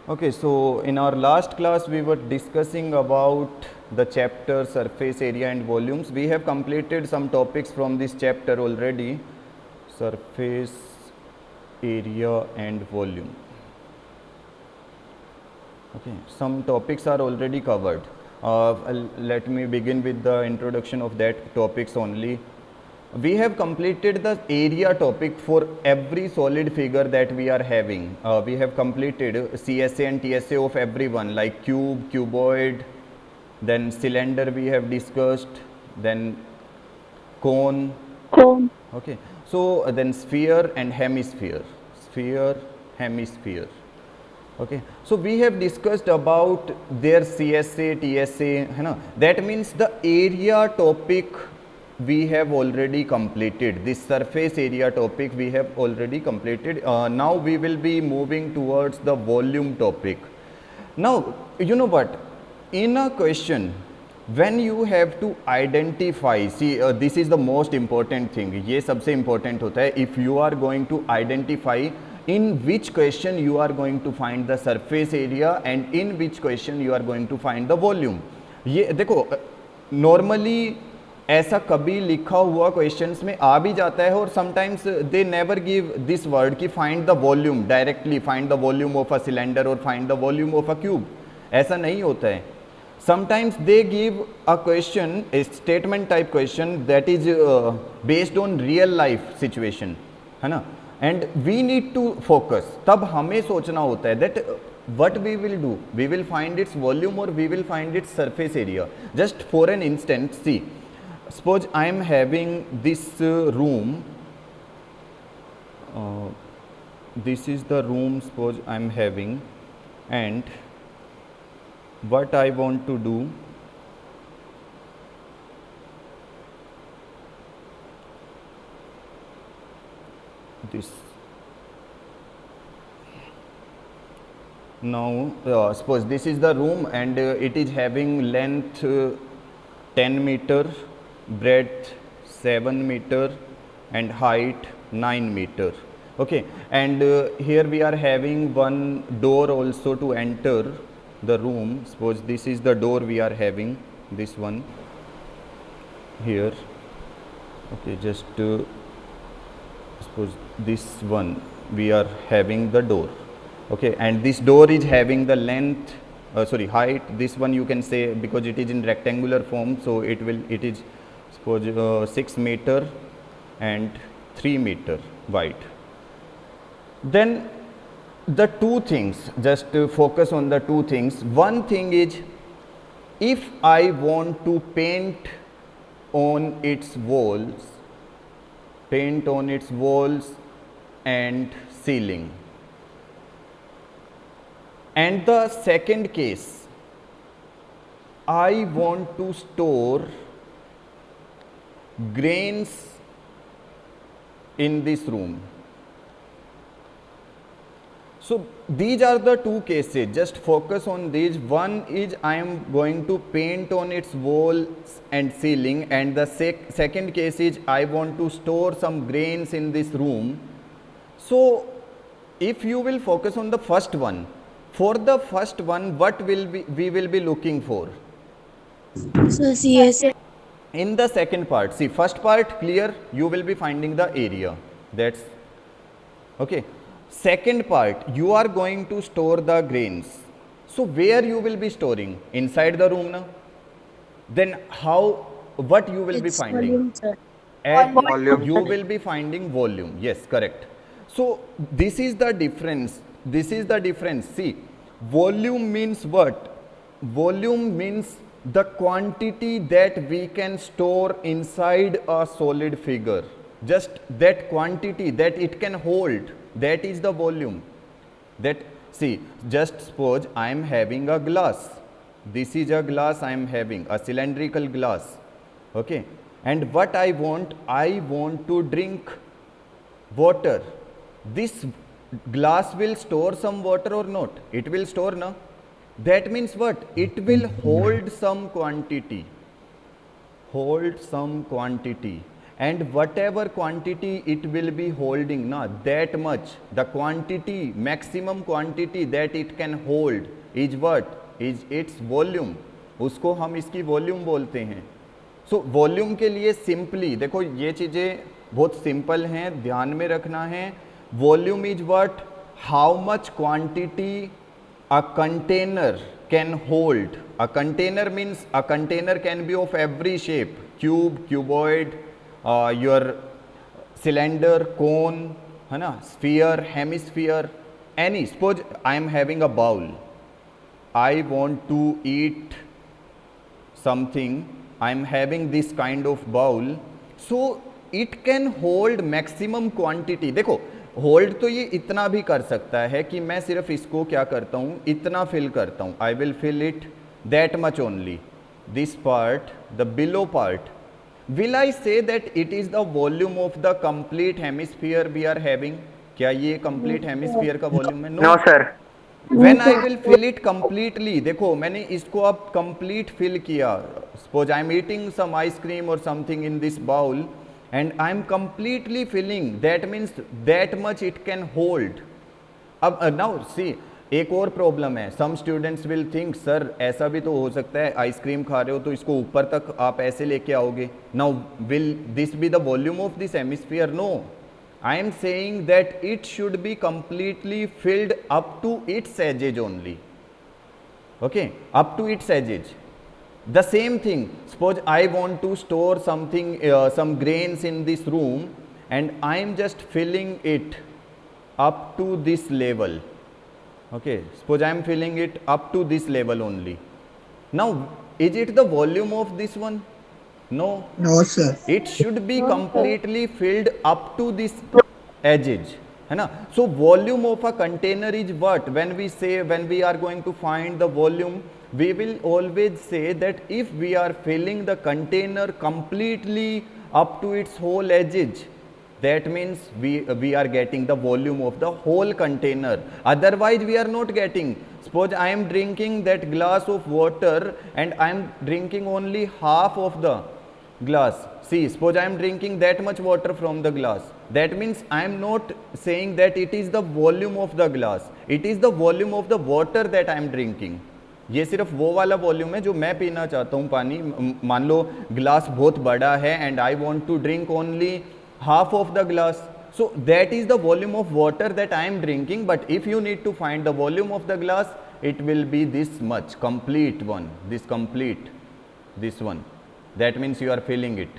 Okay, so in our last class we were discussing about the chapter surface area and volumes. We have completed some topics from this chapter already. Surface area and volume. Okay, some topics are already covered. Let me begin with the introduction of that topics only. We have completed the area topic for every solid figure that we are having. We have completed CSA and TSA of everyone, like cube, cuboid, then cylinder we have discussed, then cone. Cone. Okay, so then sphere and hemisphere. Sphere, hemisphere. Okay, so we have discussed about their CSA, TSA, है ना? That means the area topic we have already completed. This surface area topic we have already completed. Now we will be moving towards the volume topic. Now, you know what? In a question, when you have to identify, see, this is the most important thing. ये सबसे important होता है. If you are going to identify in which question you are going to find the surface area and in which question you are going to find the volume. ये देखो normally ऐसा कभी लिखा हुआ क्वेश्चंस में आ भी जाता है और sometimes they never give this word कि find the volume directly, find the volume of a cylinder और find the volume of a cube. ऐसा नहीं होता है. Sometimes they give a question, a statement type question that is based on real life situation, है ना, and we need to focus. तब हमें सोचना होता है that what we will do, we will find its volume or we will find its surface area. Just for an instance, see, suppose I am having this room, this is the room suppose I am having, and what I want to do, this now suppose this is the room and it is having length 10 meter, breadth 7 meter and height 9 meter. Okay, and here we are having one door also to enter the room. Suppose this is the door we are having, this one here. Okay, just suppose this one we are having the door. Okay, and this door is having the length, height, this one you can say because it is in rectangular form, so it is suppose 6 meter and 3 meter wide. Then the two things, just focus on the two things. One thing is, if I want to paint on its walls and ceiling. And the second case, I want to store grains in this room. So these are the two cases, just focus on these. One is I am going to paint on its walls and ceiling, and the second case is I want to store some grains in this room. So if you will focus on the first one, for the first one, what will we will be looking for? So CSA. In the second part, see, first part clear, you will be finding the area. That's okay. Second part, you are going to store the grains. So where you will be storing? Inside the room, na? Then how? What you will be finding? Volume, sir. Volume. You will be finding volume. Yes, correct. So this is the difference. This is the difference. See, volume means what? Volume means the quantity that we can store inside a solid figure. Just that quantity that it can hold, that is the volume. That, see, just suppose I am having a glass. This is a glass I am having, a cylindrical glass. Okay, and what I want to drink water. This glass will store some water or not? It will store, no? That means what? It will hold some quantity. and whatever quantity it will be holding na, that much the quantity, maximum quantity that it can hold is what is its volume, उसको हम इसकी volume बोलते हैं। So volume के लिए simply देखो ये चीज़ें बहुत सिंपल हैं, ध्यान में रखना है। Volume is what, how much quantity a container can hold. A container means a container can be of every shape, cube, cuboid, your cylinder, cone, है ना, sphere, hemisphere, any. Suppose I am having a bowl, I want to eat something, I am having this kind of bowl, so it can hold maximum quantity। देखो hold तो ये इतना भी कर सकता है कि मैं सिर्फ इसको क्या करता हूँ, इतना फिल करता हूँ, I will fill it that much only, this part, the below part, will I say that it is the volume of the complete hemisphere we are having? क्या ये कंप्लीट हेमिस्फीयर का वॉल्यूम है? No sir. When I will fill it completely, देखो मैंने इसको अब complete fill किया, suppose I am eating some ice cream और something in this bowl and I am completely filling, that means that much it can hold। अब now see एक और problem है, some students will think sir ऐसा भी तो हो सकता है, आइसक्रीम खा रहे हो तो इसको ऊपर तक आप ऐसे लेके आओगे, now will this be the volume of this hemisphere? No, I am saying that it should be completely filled up to its edges only, okay, up to its edges। The same thing, suppose I want to store something, some grains in this room and I am just filling it up to this level, okay, suppose I am filling it up to this level only। Now is it the volume of this one? No, No, sir. it should be completely filled up to this edges, है ना। So volume of a container is what, when we say, when we are going to find the volume, we will always say that if we are filling the container completely up to its whole edges, that means we are getting the volume of the whole container, otherwise we are not getting। suppose I am drinking that glass of water and I am drinking only half of the glass, see suppose I am drinking that much water from the glass, that means I am not saying that it is the volume of the glass, it is the volume of the water that I am drinking। ये सिर्फ वो वाला volume है जो मैं पीना चाहता हूँ पानी। मान लो ग्लास बहुत बड़ा है and I want to drink only half of the glass, so that is the volume of water that I am drinking, but if you need to find the volume of the glass it will be this much, complete one, this complete, this one, that means you are filling it।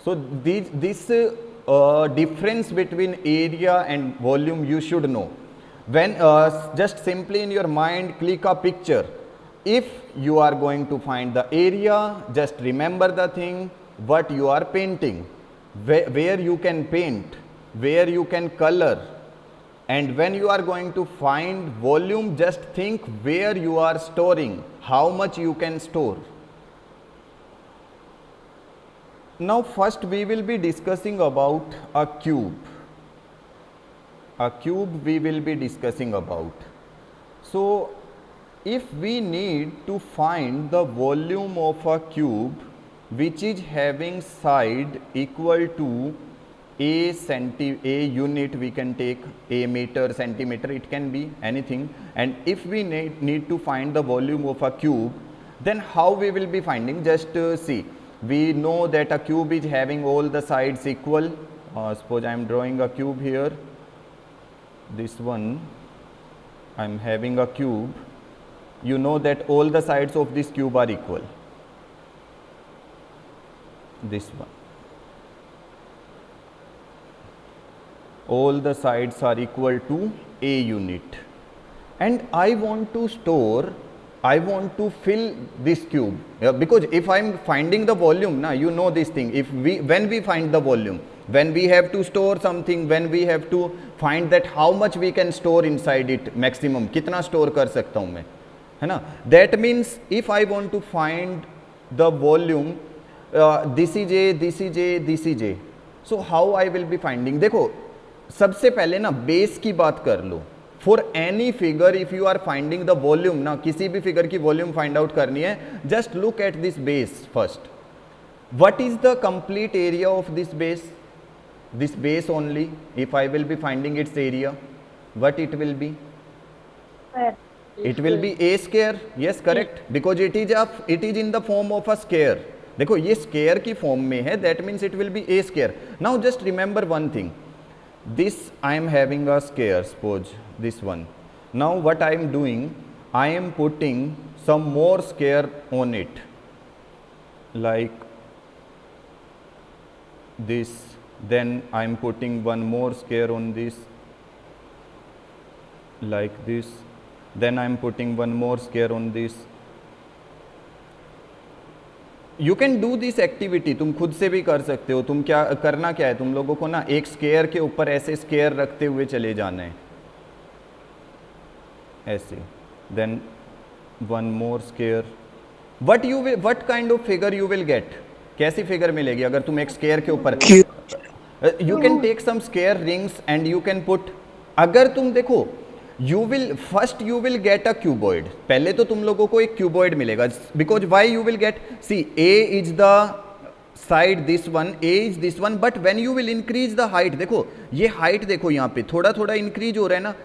so this difference between area and volume you should know। when just simply in your mind click a picture, if you are going to find the area, just remember the thing what you are painting, where you can paint, where you can color, and when you are going to find volume, just think where you are storing, how much you can store। now first we will be discussing about a cube। a cube we will be discussing about। so if we need to find the volume of a cube which is having side equal to a unit, we can take a meter, centimeter, it can be anything, and if we need to find the volume of a cube, then how we will be finding? Just see, we know that a cube is having all the sides equal। suppose I am drawing a cube here, this one I am having a cube, you know that all the sides of this cube are equal, this one, all the sides are equal to a unit, and I want to store, I want to fill this cube, because if I am finding the volume, now you know this thing, if when we find the volume, when we have to store something, when we have to find that how much we can store inside it, maximum कितना store कर सकता हूँ मैं, है ना। that means if I want to find the volume, this is a, this is a, this is a, so how I will be finding? देखो सबसे पहले ना बेस की बात कर लो। For any figure if you are finding the volume, ना किसी भी फिगर की वॉल्यूम फाइंड आउट करनी है, just look at this base first. what is the complete area of this base only? If I will be finding its area, what it will be? It will be a square. Yes, correct, because it is in the form of a square. देखो ये square की form में है, that means it will be a square. Now just remember one thing, this I am having a square, suppose this one. Now what I am doing, I am putting some more square on it, like this, then I am putting one more square on this, like this, then I am putting one more square on this. You can do this activity, तुम खुद से भी कर सकते हो. तुम क्या करना क्या है, तुम लोगों को ना एक स्क्वायर के ऊपर ऐसे स्क्वायर रखते हुए चले जाना है, ऐसे, then one more square. What kind of figure you will get? कैसी फिगर मिलेगी अगर तुम एक स्क्वायर के ऊपर, you can take some square rings and you can put, अगर तुम देखो you will get a cuboid. पहले तो तुम लोगों को एक cuboid मिलेगा, because why you will get, see A is the side this one, A is this one, but when you will increase the height, देखो ये height देखो यहाँ पे थोड़ा थोड़ा increase हो रहा है ना,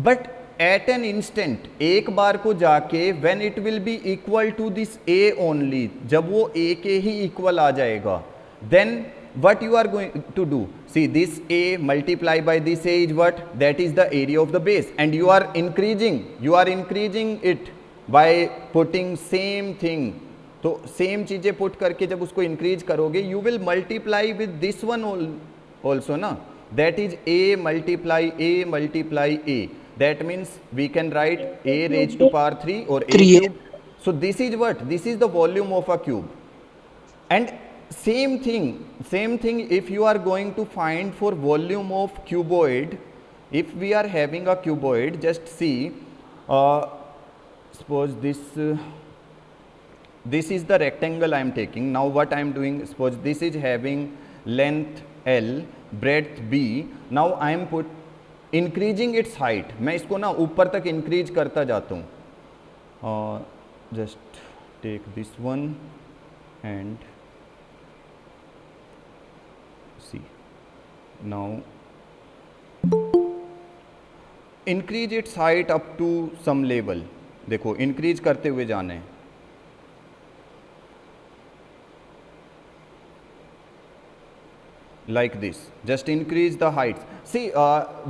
but at an instant, एक बार को जाके when it will be equal to this A only, जब वो A के ही equal आ जाएगा, then what you are going to do, see this A multiply by this A is what, that is the area of the base, and you are increasing it by putting same thing. तो same चीजें put करके जब उसको increase करोगे, you will multiply with this one also ना, that is A multiply A. That means we can write A raised to power 3 or A cube. So this is what, this is the volume of a cube. And same thing if you are going to find for volume of cuboid, if we are having a cuboid, just see, suppose this is the rectangle I am taking. Now what I am doing, suppose this is having length L, breadth B. Now I am increasing its height. मैं इसको ना ऊपर तक increase करता जाता हूँ. Just take this one and see. Now increase its height up to some level. देखो increase करते हुए जाना है. Like this, just increase the heights. See,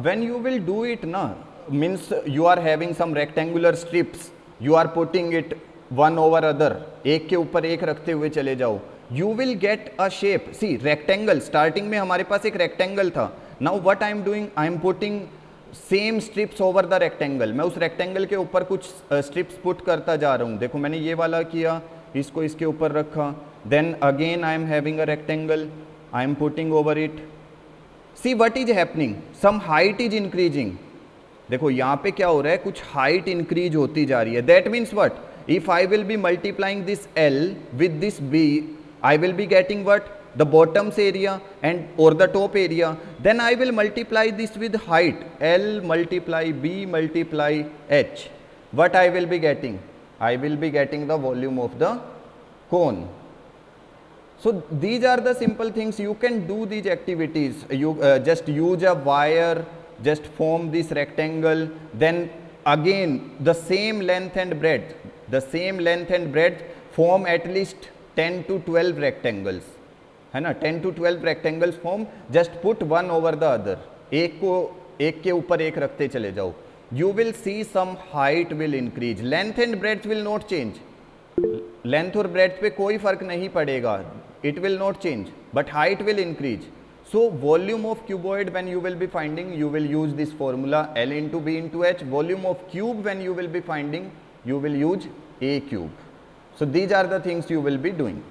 when you will do it na, means you are having some rectangular strips, you are putting it one over other, एक के ऊपर एक रखते हुए चले जाओ, you will get a shape. See, rectangle, starting में हमारे पास एक rectangle था. Now what I am doing, I am putting same strips over the rectangle. मैं उस rectangle के ऊपर कुछ strips put करता जा रहा हूँ. देखो मैंने ये वाला किया, इसको इसके ऊपर रखा, then again I am having a rectangle, I am putting over it. See what is happening, some height is increasing. देखो यहाँ पे क्या हो रहा है, कुछ height increase होती जा रही है. That means what, if I will be multiplying this L with this B, I will be getting what, the bottom's area and or the top area. Then I will multiply this with height, L multiply B multiply H. What I will be getting, I will be getting the volume of the cone. So these are the simple things. You can do these activities. You just use a wire, just form this rectangle, then again the same length and breadth, form at least 10 to 12 rectangles, है ना, 10 to 12 rectangles form. Just put one over the other, एक के ऊपर एक रखते चले जाओ. You will see some height will increase. Length and breadth will not change. Length और breadth पे कोई फर्क नहीं पड़ेगा. It will not change, but height will increase. So volume of cuboid, when you will be finding, you will use this formula L into B into H. Volume of cube, when you will be finding, you will use A cube. So these are the things you will be doing.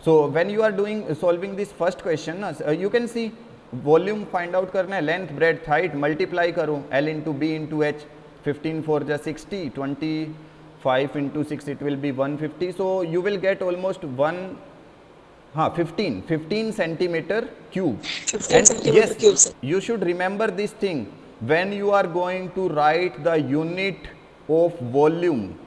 So when you are solving this first question, you can see volume find out करना है, length, breadth, height, multiply करो, L into B into H, 15 4 जा 60, 25 into 6 it will be 150. So you will get almost 15 centimeter cube. 15 And centimeter yes, cube, sir. you should remember this thing, when you are going to write the unit of volume,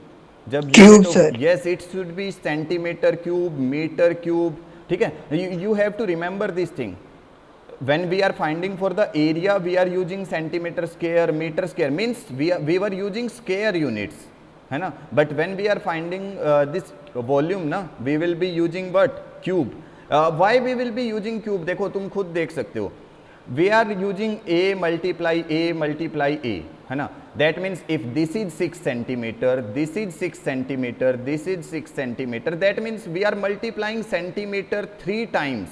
जब Cube, unit of, sir. Yes it should be centimetre cube, metre cube, ठीक है. You have to remember this thing. When we are finding for the area, we are using centimeter square, meter square, means we were using square units, है ना. But when we are finding this volume ना, we will be using what? Cube. Why we will be using cube? देखो तुम खुद देख सकते हो. We are using a multiply a, है ना. That means if this is 6 centimeter, this is 6 centimeter, this is 6 centimeter, that means we are multiplying centimeter 3 times.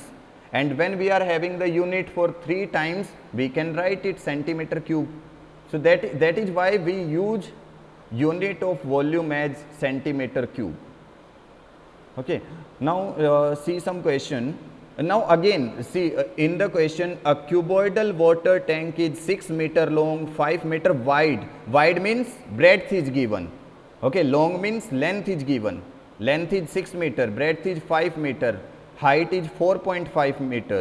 And when we are having the unit for 3 times, we can write it centimeter cube. So that is why we use unit of volume as centimeter cube. Okay. Now see some question. Now again see in the question, a cuboidal water tank is 6 meter long, 5 meter wide. Wide means breadth is given. Okay. Long means length is given. Length is 6 meter, breadth is 5 meter. Height is 4.5 meter.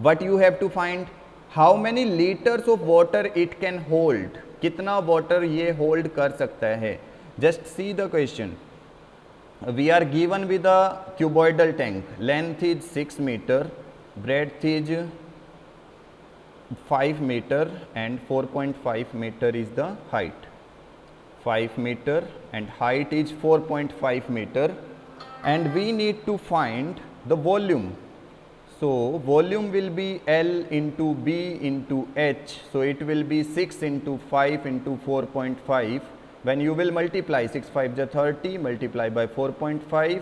What you have to find? How many liters of water it can hold? कितना water ये hold कर सकता है? Just see the question. We are given with a cuboidal tank. Length is 6 meter, breadth is 5 meter, and 4.5 meter is the height. 5 meter and height is 4.5 meter, and we need to find the volume. So volume will be L into B into H. So it will be 6 into 5 into 4.5. When you will multiply 6 5 is 30, multiply by 4.5,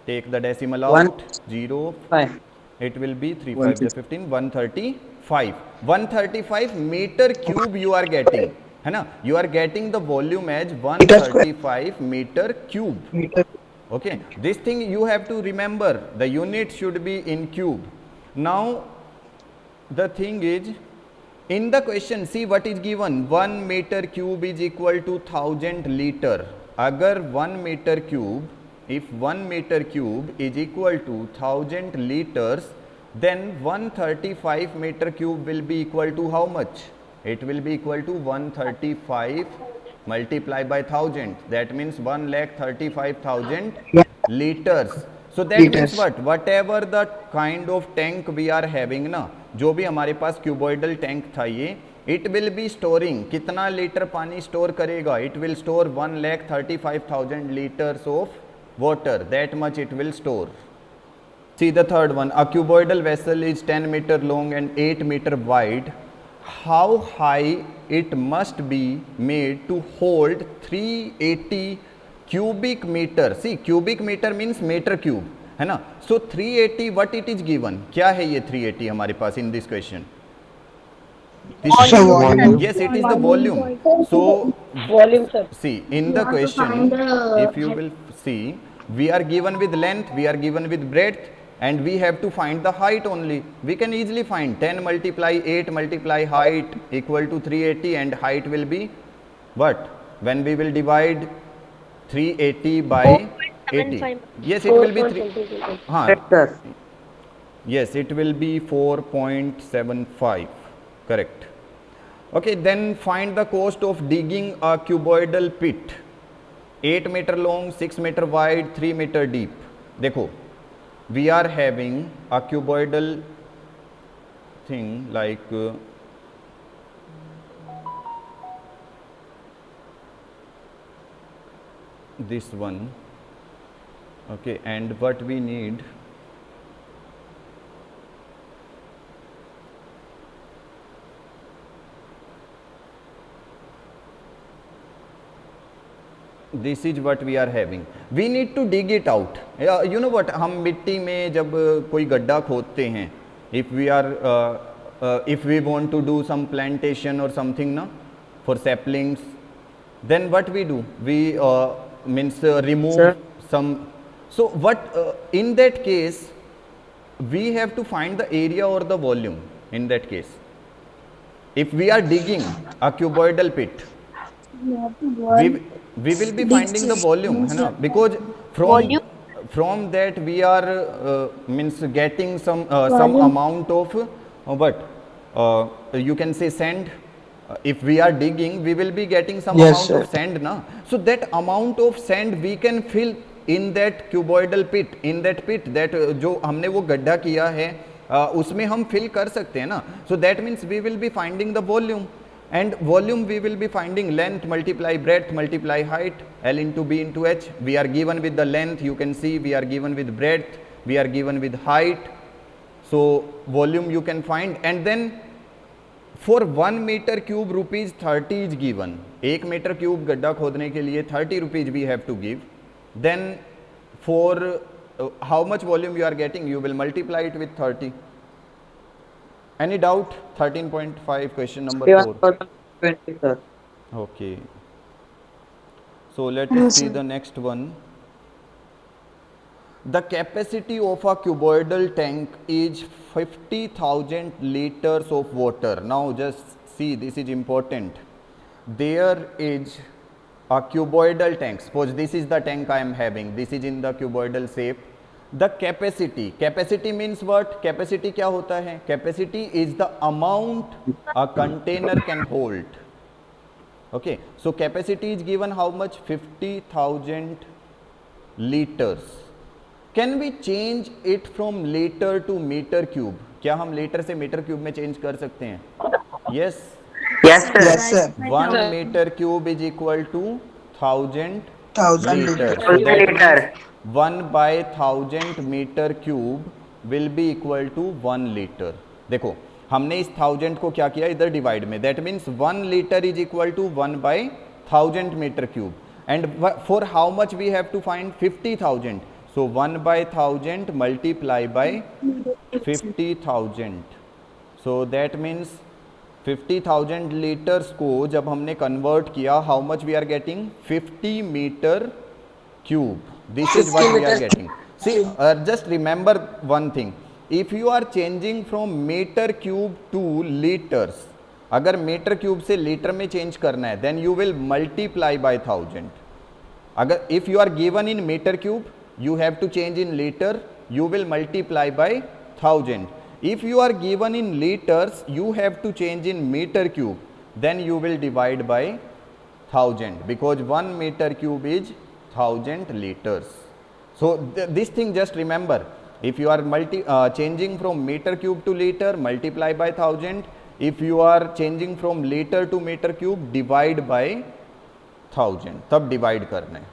take the decimal out, 0, 5. it will be 3 5 is 15, 135. 135 meter cube you are getting, है ना. You are getting the volume as 135 meter cube. Meter. Okay, this thing you have to remember, the unit should be in cube. Now the thing is, in the question see what is given, 1 meter cube is equal to 1000 liter. Agar 1 meter cube, if 1 meter cube is equal to 1000 liters, then 135 meter cube will be equal to how much? It will be equal to 135 multiply by 1000, that means 1,35,000 liters. So that means what? Whatever the kind of tank we are having ना, जो भी हमारे पास cuboidal tank था ये, it will be storing, कितना litre पानी store करेगा? It will store 1,35,000 liters of water, that much it will store. See the third one, a cuboidal vessel is 10 meter long and 8 meter wide. How high it must be made to hold 380 cubic meter? See cubic meter means meter cube, है ना. So 380 what it is given? क्या है ये 380 हमारे पास in this question? This volume. Yes, it is the volume. So Volume, sir. see in the question, if you will see, we are given with length, we are given with breadth, and we have to find the height only. We can easily find 10 multiply 8 multiply height equal to 380, and height will be what? When we will divide 380 by 80, yes it will be 3, Hector. yes it will be 4.75, correct. Okay, then find the cost of digging a cuboidal pit, 8 meter long, 6 meter wide, 3 meter deep. देखो, we are having a cuboidal thing like this one, okay, and what we need, this is what we are having. We need to dig it out. You know what, हम मिट्टी में जब कोई गड्ढा खोदते हैं, if we are if we want to do some plantation or something na, for saplings, then what we do, we means remove Sir? some. So what in that case we have to find the area or the volume. In that case, if we are digging a cuboidal pit, we will be finding the volume, है ना, because from that we are means getting some amount of what you can say sand, if we are digging, we will be getting some Yes, amount sir. of sand na. So that amount of sand we can fill in that cuboidal pit, in that pit that जो हमने वो गड्ढा किया है उसमें हम fill कर सकते हैं ना. So that means we will be finding the volume, and volume we will be finding length multiply breadth multiply height, L into B into H. We are given with the length, you can see we are given with breadth, we are given with height. So volume you can find, and then for 1 meter cube rupees 30 is given. 1 meter cube गड्ढा खोदने के लिए 30 rupees we have to give. Then for how much volume you are getting, you will multiply it with 30. Any doubt? 13.5 question number 4. 20, sir. Okay. So let No, us see sir. the next one. The capacity of a cuboidal tank is 50,000 liters of water. Now just see, this is important. There is a cuboidal tank. Suppose this is the tank I am having. This is in the cuboidal shape. The capacity means what? Capacity क्या होता है? Capacity is the amount a container can hold. Okay, so capacity is given how much? 50,000 liters. Can we change it from liter to meter cube? क्या हम litre से metre cube में change कर सकते हैं? Yes. Yes, sir. Yes, sir. 1 meter cube is equal to 1000 1000 liter. liters. So that means 1 by 1000 meter cube will be equal to 1 liter. देखो हमने इस 1000 को क्या किया इधर डिवाइड में, that means 1 liter is equal to 1 by 1000 meter cube, and for how much we have to find? 50,000. So 1 by 1000 multiply by 50,000. So that means 50,000 liters को जब हमने convert किया, how much we are getting? 50 meter cube. This is what we are getting. See, just remember one thing. If you are changing from meter cube to liters, अगर metre cube से litre में change करना है, then you will multiply by 1000. अगर if you are given in meter cube, you have to change in liter, you will multiply by 1000. If you are given in liters, you have to change in meter cube, then you will divide by 1000, because 1 meter cube is 1000 liters. So this thing just remember, if you are changing from meter cube to liter, multiply by 1000. If you are changing from liter to meter cube, divide by 1000. तब divide करना है.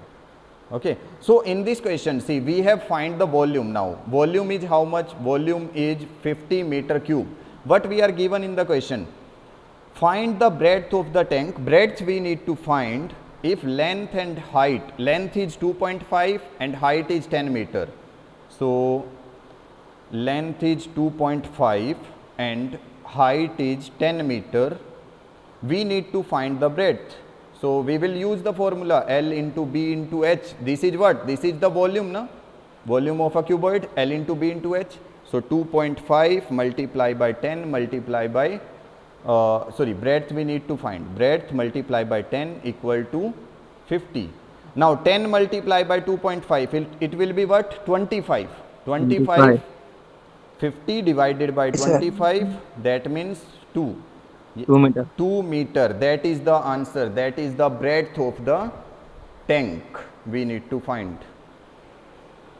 Okay, so in this question, see, we have find the volume now. Volume is how much? Volume is 50 meter cube. What we are given in the question? Find the breadth of the tank. Breadth we need to find if length and height. Length is 2.5 and height is 10 meter. So length is 2.5 and height is 10 meter. We need to find the breadth. So we will use the formula L into B into H. This is what? This is the volume, na? Volume of a cuboid, L into B into H. So 2.5 multiply by 10 multiply by, breadth we need to find. Breadth multiply by 10 equal to 50. Now 10 multiply by 2.5, it will be what? 25. 25. 50 divided by 25, that means 2. 2 meter. 2 meter, that is the answer. That is the breadth of the tank we need to find.